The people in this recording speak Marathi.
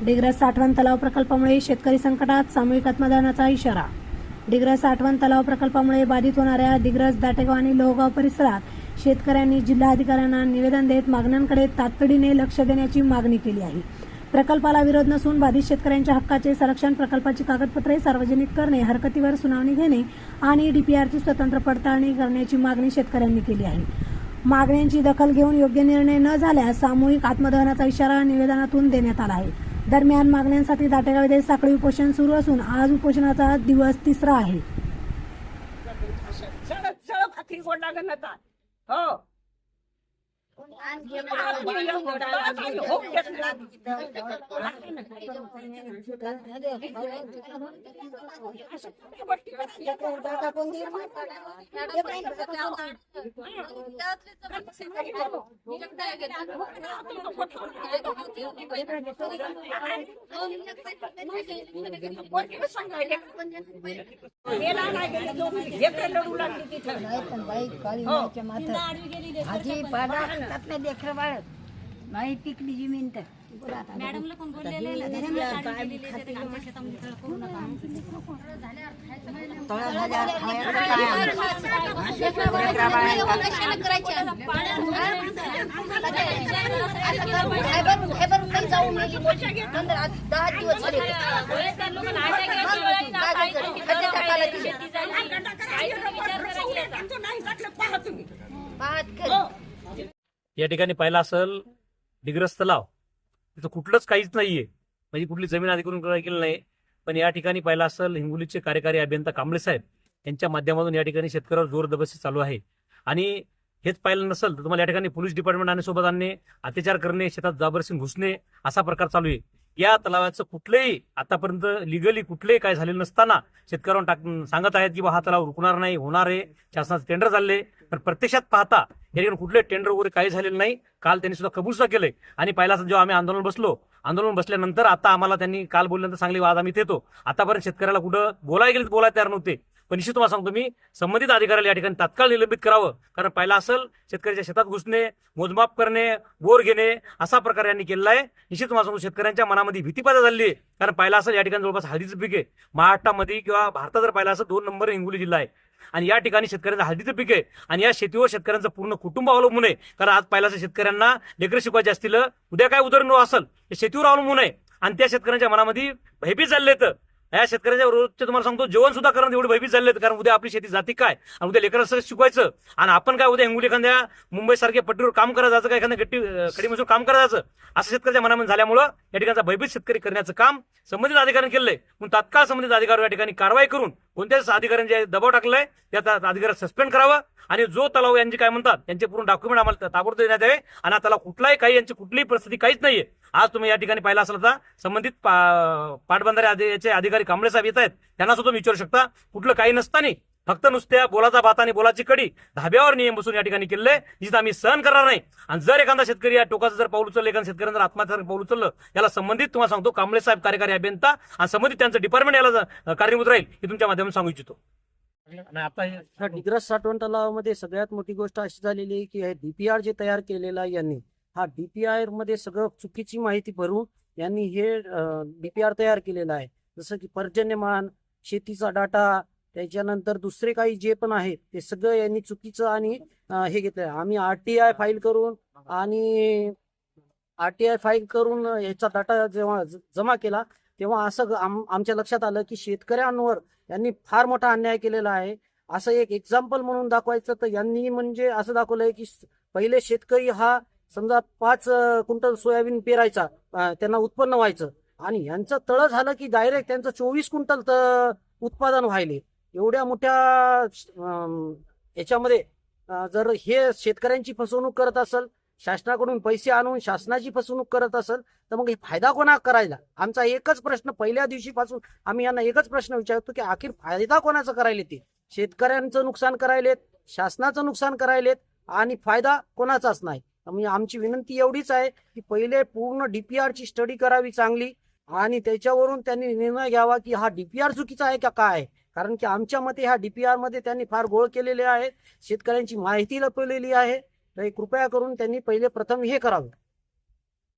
डिग्रस साठवण तलाव प्रकल्पामुळे शेतकरी संकटात, सामूहिक आत्मदानाचा इशारा. डिग्रस साठवण तलाव प्रकल्पामुळे बाधित होणाऱ्या डिग्रस, दाटेगाव आणि लोहगाव परिसरात शेतकऱ्यांनी जिल्हाधिकाऱ्यांना निवेदन देत मागण्यांकडे तातडीने लक्ष देण्याची मागणी केली आहे. प्रकल्पाला विरोध नसून बाधित शेतकऱ्यांच्या हक्काचे संरक्षण, प्रकल्पाची कागदपत्रे सार्वजनिक करणे, हरकतीवर सुनावणी घेणे आणि डीपीआरची स्वतंत्र पडताळणी करण्याची मागणी शेतकऱ्यांनी केली आहे. मागण्यांची दखल घेऊन योग्य निर्णय न झाल्यास सामूहिक आत्मदहनाचा इशारा निवेदनातून देण्यात आला आहे. दरम्यान मागण्यांसाठी दाटेगाव येथे साखळी उपोषण सुरू असून आज उपोषणाचा दिवस 3रा आहे. नाही पिकली जमीन तर मॅडमला पण बोललेले या ठिकाणी पाहिलं असेल डिग्रस तलाव, तिथं कुठलंच काहीच नाहीये, म्हणजे कुठली जमीन अधिग्रहण केलं नाही. पण या ठिकाणी पाहिलं असेल हिंगोलीचे कार्यकारी अभियंता कांबळे साहेब यांच्या माध्यमातून या ठिकाणी शेतकऱ्यावर जोर जबरदस्ती चालू आहे. आणि हेच पाहिलं नसेल तर तुम्हाला या ठिकाणी पोलीस डिपार्टमेंट आणि सोबत आणणे, अत्याचार करणे, शेतात जबरदस्ती घुसणे असा प्रकार चालू आहे. या तलावाचं कुठलेही आतापर्यंत लिगली कुठलेही काय झालेलं नसताना शेतकऱ्यांना सांगत आहेत की हा तलाव रुकणार नाही, होणार आहे, शासनाचे टेंडर चालले. पण प्रत्यक्षात पाहता या ठिकाणी कुठले टेंडर वगैरे काही झालेलं नाही. काल त्यांनी सुद्धा कबूल सुद्धा केलंय. आणि पहिला जेव्हा आम्ही आंदोलन बसल्यानंतर आता आम्हाला त्यांनी काल बोलल्यानंतर सांगली आज आम्ही येतो. आतापर्यंत शेतकऱ्याला कुठं बोलायला गेले बोलायला तयार नव्हते. पण निश्चित तुम्हाला सांगतो मी, संबंधित अधिकाऱ्याला या ठिकाणी तात्काळ निलंबित करावं. कारण पहिला असेल शेतकऱ्याच्या शेतात घुसणे, मोजमाप करणे, बोर घेणे असा प्रकार यांनी केलेला आहे. निश्चित तुम्हाला सांगतो शेतकऱ्यांच्या मनामध्ये भीती पैदा झाली आहे. कारण पहिला असेल या ठिकाणी जवळपास हळदीचं पीक आहे. महाराष्ट्रामध्ये किंवा भारतात जर पाहिलं असेल 2 नंबर हिंगोली जिल्हा आहे. आणि या ठिकाणी शेतकऱ्यांचं हळदीचं पीक आहे. आणि या शेतीवर शेतकऱ्यांचं पूर्ण कुटुंब अवलंबून आहे. कारण आज पहिला शेतकऱ्यांना लेकरं शिकवायचे असतील, उद्या काय उदरनिर्वाह असेल हे शेतीवर अवलंबून आहे. आणि त्या शेतकऱ्यांच्या मनामध्ये भयभीत झाले तर या शेतकऱ्यांच्या रोजचे तुम्हाला सांगतो जेवण सुद्धा करणं एवढे भयभीत झाले. कारण उद्या आपली शेती जाती काय आणि उद्या लेकरांना शिकवायचं आणि आपण काय उद्या हिंगोली एखाद्या मुंबई सारख्या पट्टीवर काम करायचं जायचं, काय एखाद्या खडी मजूर काम करायचं असं शेतकऱ्याच्या मनामध्ये झाल्यामुळं या ठिकाणचा भयभीत शेतकरी करण्याचं काम संबंधित अधिकाऱ्यांनी केलंय. म्हणून तात्काळ संबंधित अधिकारी या ठिकाणी कारवाई करून कोणत्याच अधिकाऱ्यांचे दबाव टाकलाय त्या अधिकाऱ्याला सस्पेंड करावं. आणि जो तलाव यांचे काय म्हणतात त्यांचे पूर्ण डॉक्युमेंट आम्हाला ताबडतोब देण्यात यावे. आणि हा तलाव कुठलाही काही यांची कुठलीही परिस्थिती काहीच नाहीये. आज तुम्ही या ठिकाणी पाहिला असेल तर संबंधित पाटबंधारे याचे अधिकारी कांबळे साहेब येत आहेत, त्यांना सुद्धा विचारू शकता. कुठलं काही नसताना फक्त नुसत्या बोलाचा भात आणि बोलाची कडी धाब्यावर नियम बसून या ठिकाणी केले, जिथं आम्ही सहन करणार नाही. आणि जर एखादा शेतकरी या टोकाचं जर पाऊल उचललं, एखाद्या शेतकऱ्यांना जर आत्महत्या पाऊल उचललं, याला संबंधित तुम्हाला सांगतो कांबळे साहेब कार्यकारी अभियंता आणि संबंधित त्यांचं डिपार्टमेंट याला कारणीभूत राहील हे तुमच्या माध्यमातून सांगू इच्छितो. आता डिग्रस साठवण तलावामध्ये सगळ्यात मोठी गोष्ट अशी झालेली आहे की डीपीआर जे तयार केलेला आहे यांनी, हा डीपीआर मध्ये सगळं चुकीची माहिती भरून यांनी हे डीपीआर तयार केलेला आहे. जसं की पर्जन्यमान, शेतीचा डाटा, त्याच्यानंतर दुसरे काही जे पण आहेत ते सगळं यांनी चुकीचं आणि हे घेतलंय. आम्ही आरटीआय फाईल करून याचा डाटा जेव्हा जमा केला तेव्हा असं आमच्या लक्षात आलं की शेतकऱ्यांवर यांनी फार मोठा अन्याय केलेला आहे. असं एक एक्झाम्पल म्हणून दाखवायचं तर यांनी म्हणजे असं दाखवलंय की पहिले शेतकरी हा समजा 5 क्विंटल सोयाबीन पेरायचा, त्यांना उत्पन्न व्हायचं, आणि यांचं तळ झालं की डायरेक्ट त्यांचं 24 क्विंटल उत्पादन व्हायले. एवढ्या मोठ्या याच्यामध्ये जर हे शेतकऱ्यांची फसवणूक करत असेल, शासनाकडून पैसे आणून शासनाची फसवणूक करत असेल तर मग फायदा कोणा करायला? आमचा एकच प्रश्न पहिल्या दिवशीपासून आम्ही यांना एकच प्रश्न विचारतो की अखेर फायदा कोणाचा करायले? ते शेतकऱ्यांचं नुकसान करायलेत, शासनाचं नुकसान करायलेत आणि फायदा कोणाचाच नाही. म्हणजे आमची विनंती एवढीच आहे की पहिले पूर्ण डीपीआरची स्टडी करावी चांगली आणि त्याच्यावरून त्यांनी निर्णय घ्यावा की हा डीपीआर चुकीचा आहे का काय. कारण की आमच्या मते ह्या डीपीआर मध्ये त्यांनी फार घोळ केलेले आहे, शेतकऱ्यांची माहिती लपवलेली आहे. तर कृपया करून त्यांनी पहिले प्रथम हे करावं.